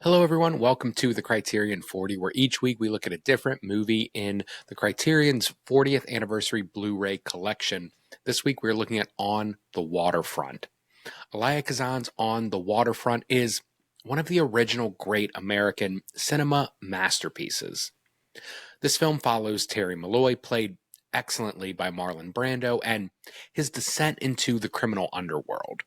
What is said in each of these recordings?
Hello, everyone. Welcome to the Criterion 40, where each week we look at a different movie in the Criterion's 40th anniversary Blu-ray collection. This week we're looking at On the Waterfront. Elia Kazan's On the Waterfront is one of the original great American cinema masterpieces. This film follows Terry Malloy, played excellently by Marlon Brando, and his descent into the criminal underworld.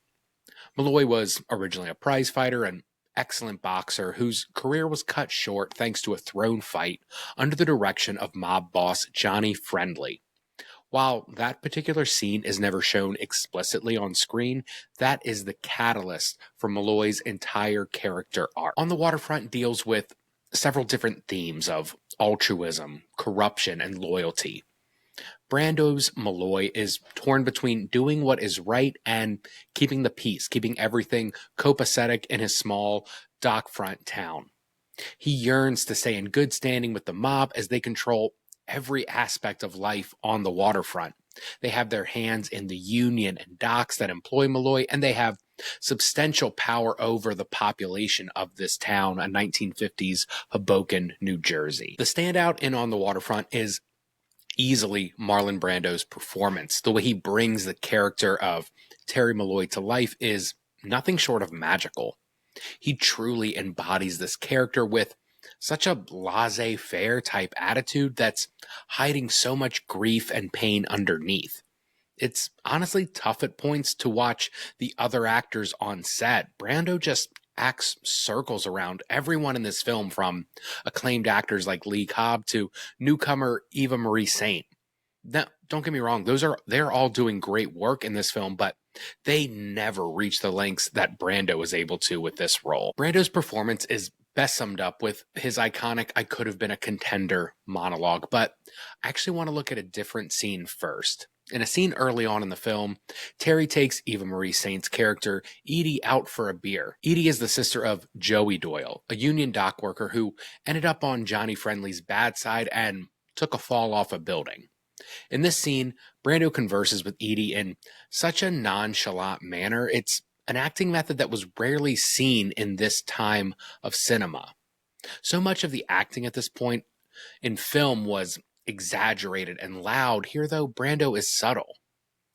Malloy was originally a prize fighter and excellent boxer whose career was cut short thanks to a thrown fight under the direction of mob boss Johnny Friendly. While that particular scene is never shown explicitly on screen, that is the catalyst for Malloy's entire character arc. On the Waterfront deals with several different themes of altruism, corruption, and loyalty. Brando's Malloy is torn between doing what is right and keeping the peace, keeping everything copacetic in his small dockfront town. He yearns to stay in good standing with the mob as they control every aspect of life on the waterfront. They have their hands in the union and docks that employ Malloy, and they have substantial power over the population of this town, a 1950s Hoboken, New Jersey. The standout in On the Waterfront is easily Marlon Brando's performance. The way he brings the character of Terry Malloy to life is nothing short of magical. He truly embodies this character with such a laissez-faire type attitude that's hiding so much grief and pain underneath. It's honestly tough at points to watch the other actors on set. Brando just acts circles around everyone in this film, from acclaimed actors like Lee Cobb to newcomer Eva Marie Saint. Now, don't get me wrong, they're all doing great work in this film, but they never reach the lengths that Brando was able to with this role. Brando's performance is best summed up with his iconic "I could have been a contender" monologue, but I actually want to look at a different scene first. In a scene early on in the film, Terry takes Eva Marie Saint's character, Edie, out for a beer. Edie is the sister of Joey Doyle, a union dock worker who ended up on Johnny Friendly's bad side and took a fall off a building. In this scene, Brando converses with Edie in such a nonchalant manner. It's an acting method that was rarely seen in this time of cinema. So much of the acting at this point in film was exaggerated and loud. Here, though, Brando is subtle.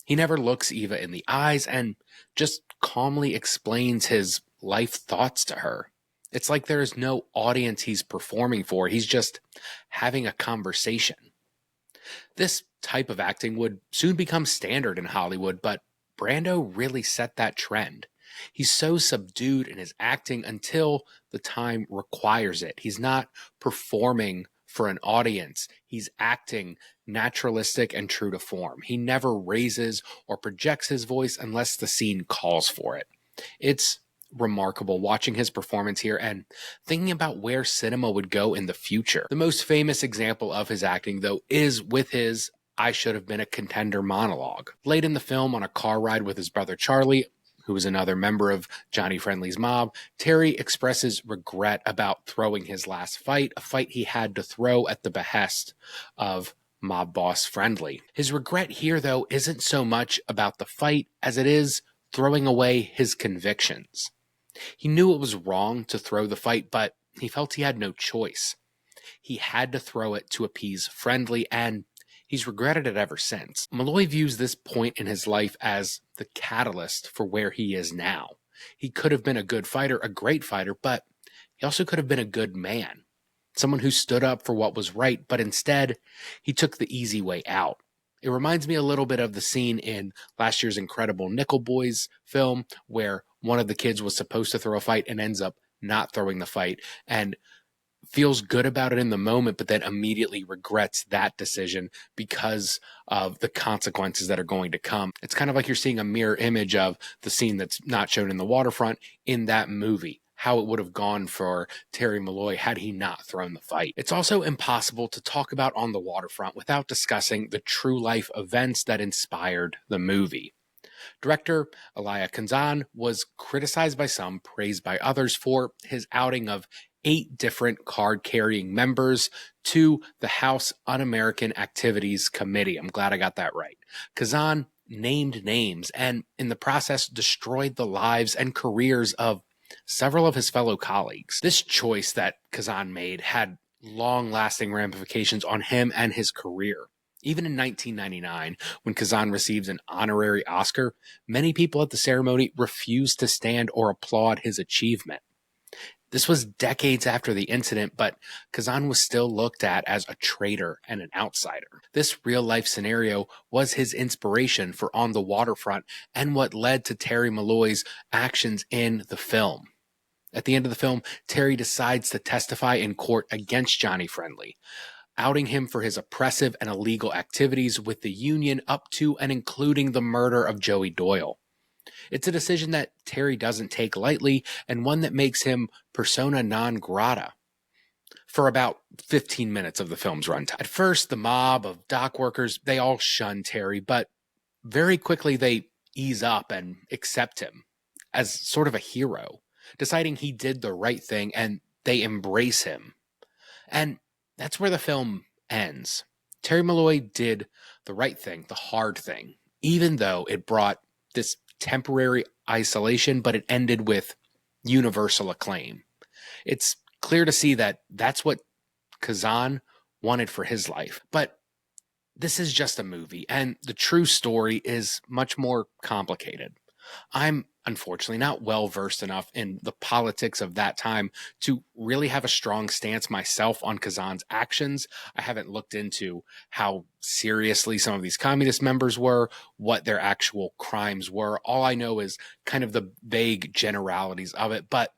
He never looks Eva in the eyes and just calmly explains his life thoughts to her. It's like there is no audience he's performing for. He's just having a conversation. This type of acting would soon become standard in Hollywood, but Brando really set that trend. He's so subdued in his acting until the time requires it. He's not performing for an audience. He's acting naturalistic and true to form. He never raises or projects his voice unless the scene calls for it. It's remarkable watching his performance here and thinking about where cinema would go in the future. The most famous example of his acting, though, is with his "I should have been a contender" monologue. Late in the film, on a car ride with his brother Charlie, who is another member of Johnny Friendly's mob, Terry expresses regret about throwing his last fight, a fight he had to throw at the behest of mob boss Friendly. His regret here, though, isn't so much about the fight as it is throwing away his convictions. He knew it was wrong to throw the fight, but he felt he had no choice. He had to throw it to appease Friendly, and he's regretted it ever since. Malloy views this point in his life as the catalyst for where he is now. He could have been a good fighter, a great fighter, but he also could have been a good man. Someone who stood up for what was right, but instead, he took the easy way out. It reminds me a little bit of the scene in last year's incredible Nickel Boys film where one of the kids was supposed to throw a fight and ends up not throwing the fight and feels good about it in the moment, but then immediately regrets that decision because of the consequences that are going to come. It's kind of like you're seeing a mirror image of the scene that's not shown in the Waterfront in that movie, how it would have gone for Terry Malloy had he not thrown the fight. It's also impossible to talk about On the Waterfront without discussing the true life events that inspired the movie. Director Elia Kazan was criticized by some, praised by others for his outing of 8 different card-carrying members to the House Un-American Activities Committee. I'm glad I got that right. Kazan named names and in the process destroyed the lives and careers of several of his fellow colleagues. This choice that Kazan made had long-lasting ramifications on him and his career. Even in 1999, when Kazan received an honorary Oscar, many people at the ceremony refused to stand or applaud his achievement. This was decades after the incident, but Kazan was still looked at as a traitor and an outsider. This real-life scenario was his inspiration for On the Waterfront and what led to Terry Malloy's actions in the film. At the end of the film, Terry decides to testify in court against Johnny Friendly, outing him for his oppressive and illegal activities with the union up to and including the murder of Joey Doyle. It's a decision that Terry doesn't take lightly and one that makes him persona non grata for about 15 minutes of the film's runtime. At first, the mob of dock workers, they all shun Terry, but very quickly they ease up and accept him as sort of a hero, deciding he did the right thing, and they embrace him. And that's where the film ends. Terry Malloy did the right thing, the hard thing, even though it brought this temporary isolation, but it ended with universal acclaim. It's clear to see that that's what Kazan wanted for his life. But this is just a movie, and the true story is much more complicated. I'm unfortunately not well versed enough in the politics of that time to really have a strong stance myself on Kazan's actions. I haven't looked into how seriously some of these communist members were, what their actual crimes were. All I know is kind of the vague generalities of it. But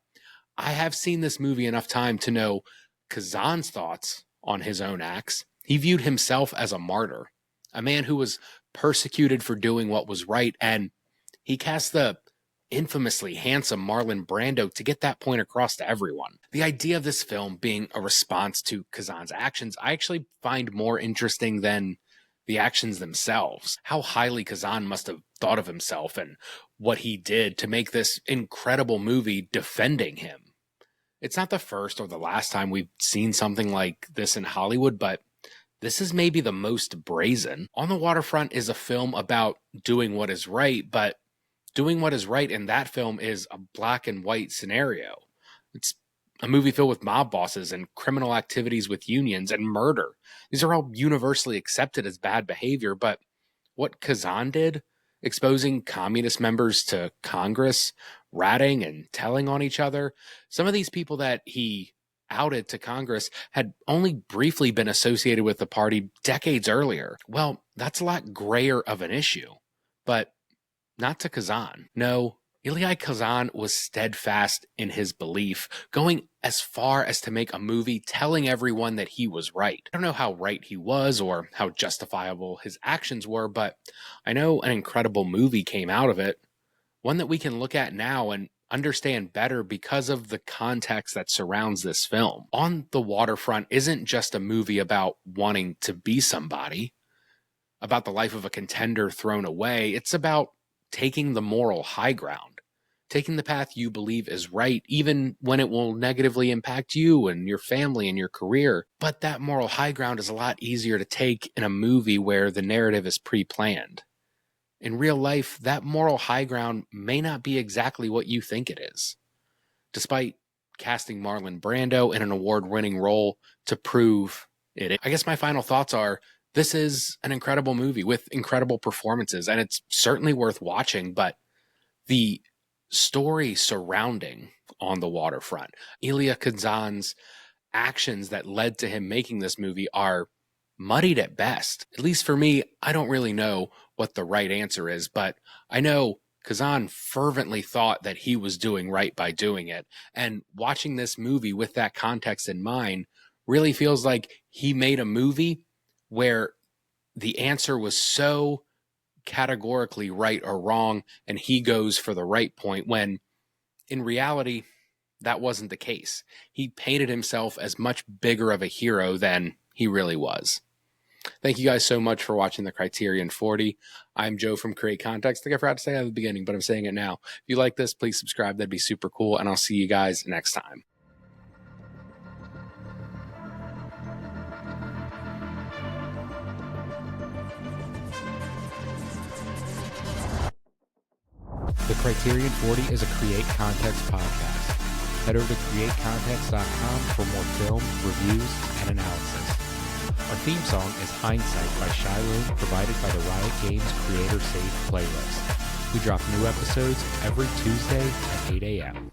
I have seen this movie enough time to know Kazan's thoughts on his own acts. He viewed himself as a martyr, a man who was persecuted for doing what was right, and he cast the infamously handsome Marlon Brando to get that point across to everyone. The idea of this film being a response to Kazan's actions, I actually find more interesting than the actions themselves. How highly Kazan must have thought of himself and what he did to make this incredible movie defending him. It's not the first or the last time we've seen something like this in Hollywood, but this is maybe the most brazen. On the Waterfront is a film about doing what is right, but doing what is right in that film is a black and white scenario. It's a movie filled with mob bosses and criminal activities with unions and murder. These are all universally accepted as bad behavior, but what Kazan did, exposing communist members to Congress, ratting and telling on each other, some of these people that he outed to Congress had only briefly been associated with the party decades earlier. Well, that's a lot grayer of an issue, but not to Kazan. No, Elie Kazan was steadfast in his belief, going as far as to make a movie telling everyone that he was right. I don't know how right he was or how justifiable his actions were, but I know an incredible movie came out of it, one that we can look at now and understand better because of the context that surrounds this film. On the Waterfront isn't just a movie about wanting to be somebody, about the life of a contender thrown away. It's about taking the moral high ground, taking the path you believe is right, even when it will negatively impact you and your family and your career. But that moral high ground is a lot easier to take in a movie where the narrative is pre-planned. In real life, that moral high ground may not be exactly what you think it is. Despite casting Marlon Brando in an award-winning role to prove it is. I guess my final thoughts are, this is an incredible movie with incredible performances, and it's certainly worth watching, but the story surrounding On the Waterfront, Elie Kazan's actions that led to him making this movie are muddied at best. At least for me, I don't really know what the right answer is, but I know Kazan fervently thought that he was doing right by doing it, and watching this movie with that context in mind really feels like he made a movie where the answer was so categorically right or wrong, and he goes for the right point, when in reality, that wasn't the case. He painted himself as much bigger of a hero than he really was. Thank you guys so much for watching the Criterion 40. I'm Joe from Create Context. I think I forgot to say that at the beginning, but I'm saying it now. If you like this, please subscribe. That'd be super cool, and I'll see you guys next time. The Criterion 40 is a Create Context podcast. Head over to createcontext.com for more film, reviews, and analysis. Our theme song is Hindsight by Shiloh, provided by the Riot Games Creator Safe playlist. We drop new episodes every Tuesday at 8 a.m.